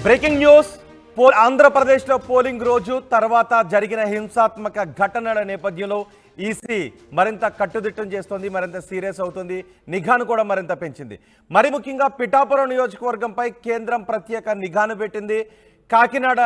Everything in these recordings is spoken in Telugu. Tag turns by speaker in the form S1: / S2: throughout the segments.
S1: బ్రేకింగ్ న్యూస్ ఆంధ్రప్రదేశ్లో పోలింగ్ రోజు తర్వాత జరిగిన హింసాత్మక ఘటనల నేపథ్యంలో ఈసీ మరింత కట్టుదిట్టం చేస్తోంది, మరింత సీరియస్ అవుతుంది, నిఘాను కూడా మరింత పెంచింది. మరి ముఖ్యంగా పిఠాపురం నియోజకవర్గంపై కేంద్రం ప్రత్యేక నిఘాను పెట్టింది. కాకినాడ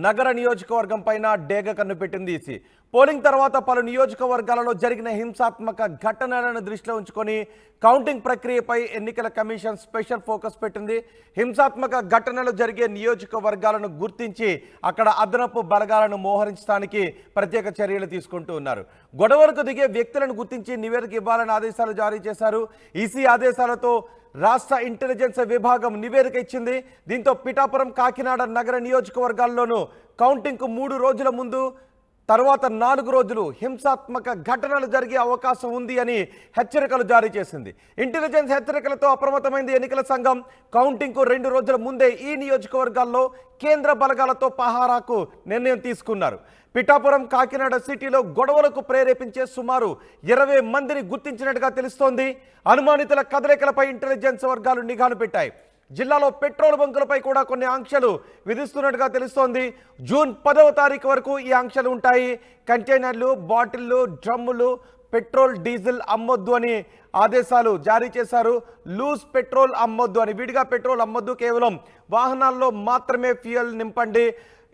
S1: నగర నియోజకవర్గం పైన డేగ కన్ను పెట్టింది ఈసీ. పోలింగ్ తర్వాత పలు నియోజకవర్గాలలో జరిగిన హింసాత్మక ఘటనలను దృష్టిలో ఉంచుకొని కౌంటింగ్ ప్రక్రియపై ఎన్నికల కమిషన్ స్పెషల్ ఫోకస్ పెట్టింది. హింసాత్మక ఘటనలు జరిగే నియోజకవర్గాలను గుర్తించి అక్కడ అదనపు బలగాలను మోహరించడానికి ప్రత్యేక చర్యలు తీసుకుంటూ ఉన్నారు. గొడవలకు దిగే వ్యక్తులను గుర్తించి నివేదిక ఇవ్వాలని ఆదేశాలు జారీ చేశారు. ఈసీ ఆదేశాలతో రాష్ట్ర ఇంటెలిజెన్స్ విభాగం నివేదిక ఇచ్చింది. దీంతో పిఠాపురం, కాకినాడ నగర నియోజకవర్గాల్లోనూ కౌంటింగ్కు 3 రోజుల ముందు తర్వాత 4 రోజులు హింసాత్మక ఘటనలు జరిగే అవకాశం ఉంది అని హెచ్చరికలు జారీ చేసింది. ఇంటెలిజెన్స్ హెచ్చరికలతో అప్రమత్తమైంది ఎన్నికల సంఘం. కౌంటింగ్కు 2 రోజుల ముందే ఈ నియోజకవర్గాల్లో కేంద్ర బలగాలతో పహారాకు నిర్ణయం తీసుకున్నారు. పిఠాపురం, కాకినాడ సిటీలో గొడవలకు ప్రేరేపించే సుమారు 20 మందిని గుర్తించినట్టుగా తెలుస్తోంది. అనుమానితుల కదలికలపై ఇంటెలిజెన్స్ వర్గాలు నిఘాను పెట్టాయి. జిల్లాలో పెట్రోల్ బంకులపై కూడా కొన్ని ఆంక్షలు విధిస్తున్నట్టుగా తెలుస్తోంది. జూన్ 10వ తారీఖు వరకు ఈ ఆంక్షలు ఉంటాయి. కంటైనర్లు, బాటిళ్లు, డ్రమ్ములు, పెట్రోల్, డీజిల్ అమ్మొద్దు అని ఆదేశాలు జారీ చేశారు. లూజ్ పెట్రోల్ అమ్మొద్దు అని, విడిగా పెట్రోల్ అమ్మొద్దు, కేవలం వాహనాల్లో మాత్రమే ఫ్యూయల్ నింపండి.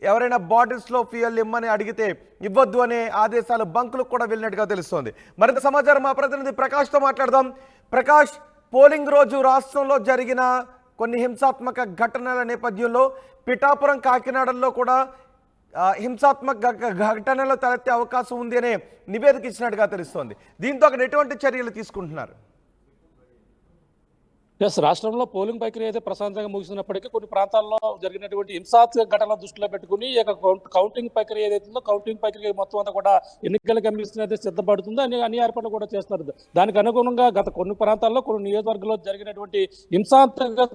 S1: ఎవరైనా బాటిల్స్లో ఫ్యూయల్ ఇమ్మని అడిగితే ఇవ్వద్దు అనే ఆదేశాలు బంకులకు కూడా వెళ్ళినట్టుగా తెలుస్తోంది. మరింత సమాచారం మా ప్రతినిధి ప్రకాష్తో మాట్లాడదాం. ప్రకాష్, పోలింగ్ రోజు రాష్ట్రంలో జరిగిన కొన్ని హింసాత్మక ఘటనల నేపథ్యంలో పిఠాపురం, కాకినాడల్లో కూడా హింసాత్మక ఘటనలు తలెత్తే అవకాశం ఉంది అనే నివేదిక ఇచ్చినట్టుగా తెలుస్తోంది. దీంతో అక్కడ ఎటువంటి చర్యలు తీసుకుంటున్నారు?
S2: రాష్ట్రంలో పోలింగ్ ప్రక్రియ అయితే ప్రశాంతంగా ముగిసినప్పటికీ కొన్ని ప్రాంతాల్లో జరిగినటువంటి హింసాత్మక ఘటనల దృష్టిలో పెట్టుకుని కౌంటింగ్ ప్రక్రియ ఏదైతే కౌంటింగ్ ప్రక్రియ మొత్తం అంతా కూడా ఎన్నికల కమిషన్ అయితే సిద్ధపడుతుందో అన్ని ఏర్పాట్లు కూడా చేస్తున్నారు. దానికి అనుగుణంగా గత కొన్ని ప్రాంతాల్లో, కొన్ని నియోజకవర్గాల్లో జరిగినటువంటి హింసాత్మక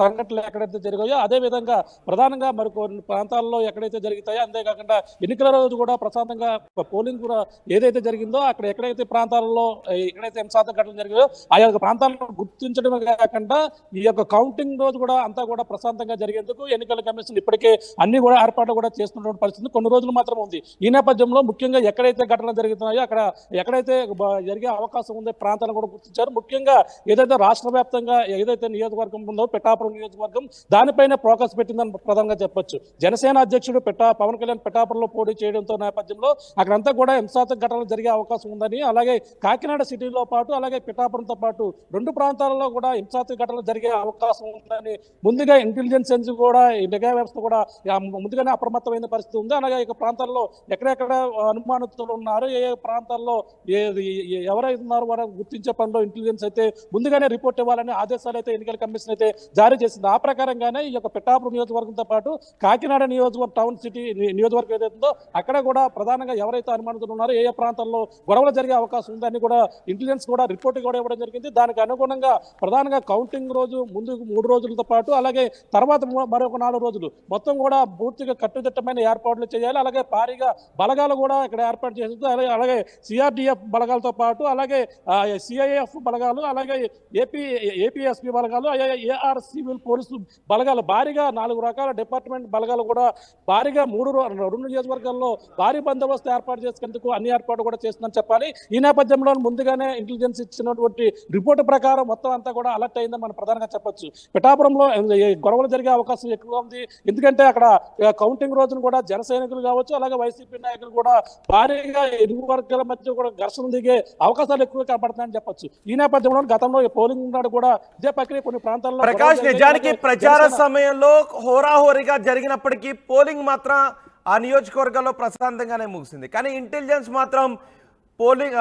S2: సంఘటనలు ఎక్కడైతే జరిగాయో అదే విధంగా ప్రధానంగా మరి కొన్ని ప్రాంతాల్లో ఎక్కడైతే జరుగుతాయో, అంతేకాకుండా ఎన్నికల రోజు కూడా ప్రశాంతంగా పోలింగ్ కూడా ఏదైతే జరిగిందో అక్కడ ఎక్కడైతే ప్రాంతాల్లో ఎక్కడైతే హింసాత్మక ఘటనలు జరిగాయో ఆయా ప్రాంతాలను గుర్తించడమే కాకుండా ఈ యొక్క కౌంటింగ్ రోజు కూడా అంతా కూడా ప్రశాంతంగా జరిగేందుకు ఎన్నికల కమిషన్ ఇప్పటికే అన్ని కూడా ఏర్పాట్లు కూడా చేస్తున్నటువంటి పరిస్థితి కొన్ని రోజులు మాత్రం ఉంది. ఈ నేపథ్యంలో ముఖ్యంగా ఎక్కడైతే ఘటనలు జరుగుతున్నాయో అక్కడ ఎక్కడైతే జరిగే అవకాశం ఉందో ప్రాంతాలను కూడా గుర్తించారు. ముఖ్యంగా ఏదైతే రాష్ట్ర వ్యాప్తంగా ఏదైతే నియోజకవర్గం ఉందో పిఠాపురం నియోజకవర్గం, దానిపైన ఫోకస్ పెట్టిందని ప్రధానంగా చెప్పొచ్చు. జనసేన అధ్యక్షుడు పవన్ కళ్యాణ్ పిఠాపురంలో పోటీ చేయడంతో నేపథ్యంలో అక్కడంతా కూడా హింసాత్మక ఘటనలు జరిగే అవకాశం ఉందని, అలాగే కాకినాడ సిటీలో పాటు అలాగే పిఠాపురంతో పాటు 2 ప్రాంతాలలో కూడా హింసాత్మక ఘటనలు జరిగే అవకాశం ఉందని ముందుగా ఇంటెలిజెన్స్ కూడా నిఘా వ్యవస్థ కూడా ముందుగానే అప్రమత్తమైన పరిస్థితి ఉంది. అలాగే ఈ ప్రాంతాల్లో ఎక్కడెక్కడ అనుమానితులు ఉన్నారు, ఏ ప్రాంతాల్లో ఎవరైతే ఉన్నారో వారు గుర్తించే పనిలో ఇంటెలిజెన్స్ అయితే ముందుగానే రిపోర్ట్ ఇవ్వాలని ఆదేశాలు అయితే ఎన్నికల కమిషన్ అయితే జారీ చేసింది. ఆ ప్రకారంగానే ఈ యొక్క పిఠాపురం నియోజకవర్గంతో పాటు కాకినాడ నియోజకవర్గం, టౌన్ సిటీ నియోజకవర్గం ఏదైతే ఉందో అక్కడ కూడా ప్రధానంగా ఎవరైతే అనుమానితులు ఉన్నారో, ఏ ప్రాంతాల్లో గొడవలు జరిగే అవకాశం ఉందని కూడా ఇంటెలిజెన్స్ కూడా రిపోర్ట్ కూడా ఇవ్వడం జరిగింది. దానికి అనుగుణంగా ప్రధానంగా కౌంటింగ్ రోజు ముందు 3 రోజులతో పాటు అలాగే తర్వాత మరొక 4 రోజులు మొత్తం కూడా పూర్తిగా కట్టుదిట్టమైన ఏర్పాట్లు చేయాలి. అలాగే భారీగా బలగాలు కూడా ఇక్కడ ఏర్పాటు చేస్తుంది. అలాగే సిఆర్డిఎఫ్ బలగాలతో పాటు అలాగే సిఐఎఫ్ బలగాలు, అలాగే ఏపీఎస్పీ బలగాలు, ఏఆర్ సివిల్ పోలీసు బలగాలు, భారీగా 4 రకాల డిపార్ట్మెంట్ బలగాలు కూడా భారీగా 2 నియోజకవర్గాల్లో భారీ బందోబస్తు ఏర్పాటు చేసేందుకు అన్ని ఏర్పాట్లు కూడా చేస్తుందని చెప్పాలి. ఈ నేపథ్యంలో ముందుగానే ఇంటెలిజెన్స్ ఇచ్చినటువంటి రిపోర్టు ప్రకారం మొత్తం అంతా కూడా అలర్ట్ అయిందని మనం ప్రధానంగా చెప్పొచ్చు. పిఠాపురంలో గొడవలు జరిగే అవకాశం ఎక్కువ ఉంది. ఎందుకంటే అక్కడ కౌంటింగ్ రోజున కూడా జన సైనికులు కావచ్చు, అలాగే వైసీపీ నాయకులు కూడా భారీగా ఇరు వర్గాల మధ్య కూడా ఘర్షణ దిగే అవకాశాలు ఎక్కువ కనబడుతున్నాయని చెప్పొచ్చు. ఈ నేపథ్యంలో గతంలో పోలింగ్ నాడు కూడా ఇదే ప్రక్రియ కొన్ని ప్రాంతాల్లో
S1: ప్రకాష్, నిజానికి ప్రచార సమయంలో హోరాహోరీగా జరిగినప్పటికీ పోలింగ్ మాత్రం ఆ నియోజకవర్గాల్లో ప్రశాంతంగానే ముగిసింది. కానీ ఇంటెలిజెన్స్ మాత్రం పోలింగ్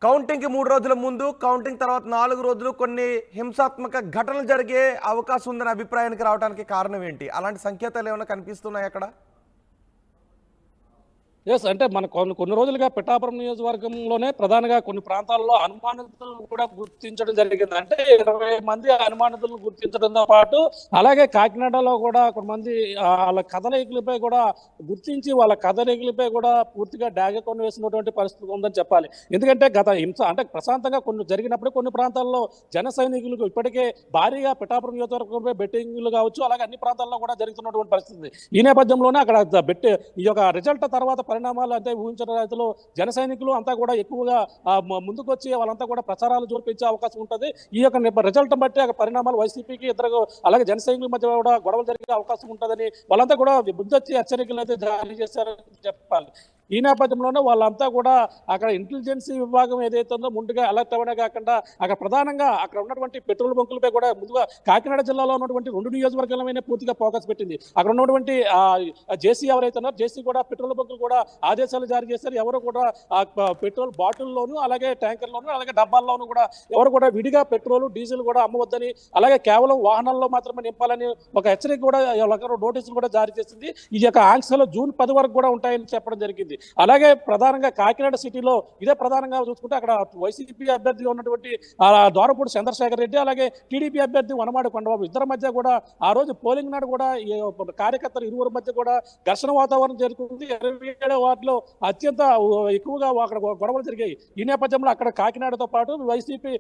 S1: కౌంటింగ్కి 3 రోజుల ముందు, కౌంటింగ్ తర్వాత 4 రోజులు కొన్ని హింసాత్మక ఘటనలు జరిగే అవకాశం ఉందనే అభిప్రాయానికి రావడానికి కారణం ఏంటి? అలాంటి సంకేతాలు ఏమైనా కనిపిస్తున్నాయి అక్కడ?
S2: ఎస్ అంటే మన కొన్ని రోజులుగా పిఠాపురం నియోజకవర్గంలోనే ప్రధానంగా కొన్ని ప్రాంతాల్లో అనుమానితులను కూడా గుర్తించడం జరిగింది. అంటే 20 మంది అనుమానితులను గుర్తించడంతో పాటు అలాగే కాకినాడలో కూడా కొంతమంది వాళ్ళ కథలికలపై కూడా గుర్తించి వాళ్ళ కథలికలపై కూడా పూర్తిగా డాగ కొని వేసినటువంటి పరిస్థితి ఉందని చెప్పాలి. ఎందుకంటే గత హింస అంటే ప్రశాంతంగా కొన్ని జరిగినప్పుడు కొన్ని ప్రాంతాల్లో జన సైనికులకు ఇప్పటికే భారీగా పిఠాపురం నియోజకవర్గంపై బెట్టింగ్లు కావచ్చు, అలాగే అన్ని ప్రాంతాల్లో కూడా జరుగుతున్నటువంటి పరిస్థితి. ఈ నేపథ్యంలోనే అక్కడ ఈ యొక్క రిజల్ట్ తర్వాత పరిణామాలు అంటే ఊహించిన రైతులు జన సైనికులు అంతా కూడా ఎక్కువగా ముందుకు వచ్చి వాళ్ళంతా కూడా ప్రచారాలు జోర్పించే అవకాశం ఉంటుంది. ఈ యొక్క రిజల్ట్ బట్టి ఆ పరిణామాలు వైసీపీకి ఇద్దరు అలాగే జన సైనికుల మధ్య కూడా గొడవలు జరిగే అవకాశం ఉంటుందని వాళ్ళంతా కూడా బుద్ధొచ్చి హెచ్చరికలు అయితే జారీ చేశారని చెప్పాలి. ఈ నేపథ్యంలోనే వాళ్ళంతా కూడా అక్కడ ఇంటెలిజెన్స్ విభాగం ఏదైతే ఉందో ముందుగా అలర్ట్ అవ్వడే కాకుండా అక్కడ ప్రధానంగా అక్కడ ఉన్నటువంటి పెట్రోల్ బంకులపై కూడా ముందుగా కాకినాడ జిల్లాలో ఉన్నటువంటి 2 నియోజకవర్గాలపైనే పూర్తిగా ఫోకస్ పెట్టింది. అక్కడ ఉన్నటువంటి జేసీ ఎవరైతే ఉన్నారో జేసీ కూడా పెట్రోల్ బంకులు కూడా ఆదేశాలు జారీ చేశారు. ఎవరు కూడా పెట్రోల్ బాటిల్లోను అలాగే ట్యాంకర్లోను అలాగే డబ్బాల్లోనూ కూడా ఎవరు కూడా విడిగా పెట్రోల్ డీజిల్ కూడా అమ్మవద్దని, అలాగే కేవలం వాహనాల్లో మాత్రమే నింపాలని ఒక హెచ్చరిక కూడా నోటీసులు కూడా జారీ చేసింది. ఈ యొక్క ఆంక్షలు జూన్ 10 వరకు కూడా ఉంటాయని చెప్పడం జరిగింది. అలాగే ప్రధానంగా కాకినాడ సిటీలో ఇదే ప్రధానంగా చూసుకుంటే అక్కడ వైసీపీ అభ్యర్థిగా ఉన్నటువంటి దోరపూడి చంద్రశేఖర్ రెడ్డి అలాగే టీడీపీ అభ్యర్థి వనమాడి కొండబాబు ఇద్దరి మధ్య కూడా ఆ రోజు పోలింగ్ నాడు కూడా కార్యకర్తలు ఇరువురి మధ్య కూడా ఘర్షణ వాతావరణం జరుగుతుంది. 27వ వార్డులో అత్యంత ఎక్కువగా అక్కడ గొడవలు జరిగాయి. ఈ నేపథ్యంలో అక్కడ కాకినాడతో పాటు వైసీపీ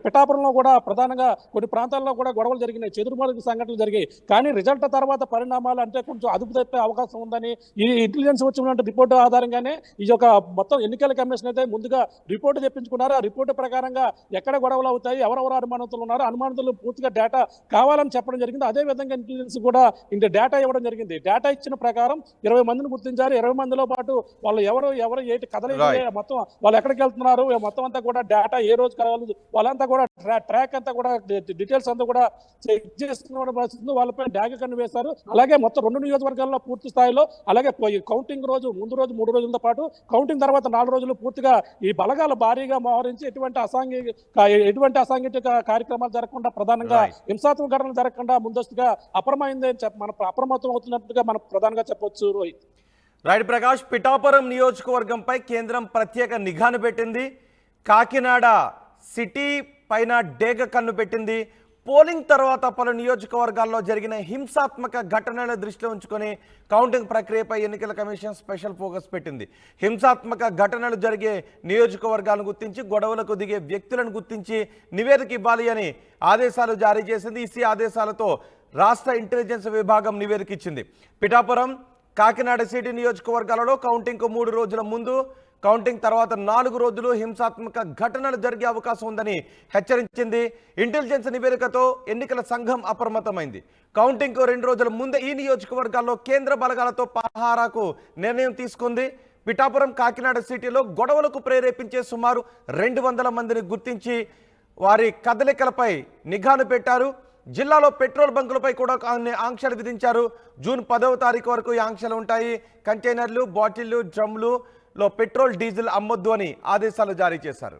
S2: పిఠాపురంలో కూడా ప్రధానంగా కొన్ని ప్రాంతాల్లో కూడా గొడవలు జరిగినాయి, చెదురుమరుగు సంఘటనలు జరిగాయి. కానీ రిజల్ట్ తర్వాత పరిణామాలు అంటే కొంచెం అదుపు తప్పే అవకాశం ఉందని ఈ ఇంటెలిజెన్స్ వచ్చిన రిపోర్టు ఆధారంగానే ఈ యొక్క మొత్తం ఎన్నికల కమిషన్ అయితే ముందుగా రిపోర్టు తెప్పించుకున్నారు. ఆ రిపోర్టు ప్రకారంగా ఎక్కడ గొడవలు అవుతాయి, ఎవరెవరు అనుమానితులు ఉన్నారు, అనుమానితులు పూర్తిగా డేటా కావాలని చెప్పడం జరిగింది. అదే విధంగా ఇంటెలిజెన్స్ కూడా ఇంత డేటా ఇవ్వడం జరిగింది. డేటా ఇచ్చిన ప్రకారం 20 మందిని గుర్తించారు. 20 మందిలో పాటు వాళ్ళు ఎవరు ఏంటి కథలు మొత్తం వాళ్ళు ఎక్కడికి వెళ్తున్నారు మొత్తం అంతా కూడా డేటా ఏ రోజు కావాలి వాళ్ళంతా కూడా ట్రాక్ అంతా కూడా డీటెయిల్స్ అంతా కూడా చెక్ చేస్తున్న పరిస్థితుల్లో వాళ్ళపై డాగ కన్ను వేశారు. అలాగే మొత్తం 2 నియోజకవర్గాల్లో పూర్తి స్థాయిలో అలాగే కౌంటింగ్ రోజు ముందు రోజు 3 రోజులతో పాటు కౌంటింగ్ తర్వాత 4 రోజులు పూర్తిగా ఈ బలగాలు భారీగా మోహరించి ఎటువంటి అసాంఘిక కార్యక్రమాలు జరగకుండా ప్రధానంగా హింసాత్మక ఘటనలు జరగకుండా ముందస్తుగా అప్రమత్తం అవుతున్నట్టుగా మనం ప్రధానంగా చెప్పొచ్చు. రోహిత్
S1: రైట్ ప్రకాష్, పిఠాపురం నియోజకవర్గంపై కేంద్రం ప్రత్యేక నిఘాను పెట్టింది. కాకినాడ సిటీ పైన డేగ కన్ను పెట్టింది. పోలింగ్ తర్వాత పలు నియోజకవర్గాల్లో జరిగిన హింసాత్మక ఘటనలను దృష్టిలో ఉంచుకొని కౌంటింగ్ ప్రక్రియపై ఎన్నికల కమిషన్ స్పెషల్ ఫోకస్ పెట్టింది. హింసాత్మక ఘటనలు జరిగే నియోజకవర్గాలను గుర్తించి గొడవలకు దిగే వ్యక్తులను గుర్తించి నివేదిక ఇవ్వాలి అని ఆదేశాలు జారీ చేసింది. ఈసీ ఆదేశాలతో రాష్ట్ర ఇంటెలిజెన్స్ విభాగం నివేదిక ఇచ్చింది. పిఠాపురం కాకినాడ సిటీ నియోజకవర్గాలలో కౌంటింగ్కు 3 రోజుల ముందు కౌంటింగ్ తర్వాత 4 రోజులు హింసాత్మక ఘటనలు జరిగే అవకాశం ఉందని హెచ్చరించింది. ఇంటెలిజెన్స్ నివేదికతో ఎన్నికల సంఘం అప్రమత్తమైంది. కౌంటింగ్కు 2 రోజుల ముందే ఈ నియోజకవర్గాల్లో కేంద్ర బలగాలతో పహారాకు నిర్ణయం తీసుకుంది. పిఠాపురం కాకినాడ సిటీలో గొడవలకు ప్రేరేపించే సుమారు 200 మందిని గుర్తించి వారి కదలికలపై నిఘాను పెట్టారు. జిల్లాలో పెట్రోల్ బంకులపై కూడా ఆంక్షలు విధించారు. జూన్ 10వ తారీఖు వరకు ఈ ఆంక్షలు ఉంటాయి. కంటైనర్లు, బాటిళ్లు, డ్రమ్లు లో పెట్రోల్ డీజిల్ అమ్మొద్దు అని ఆదేశాలు జారీ చేశారు.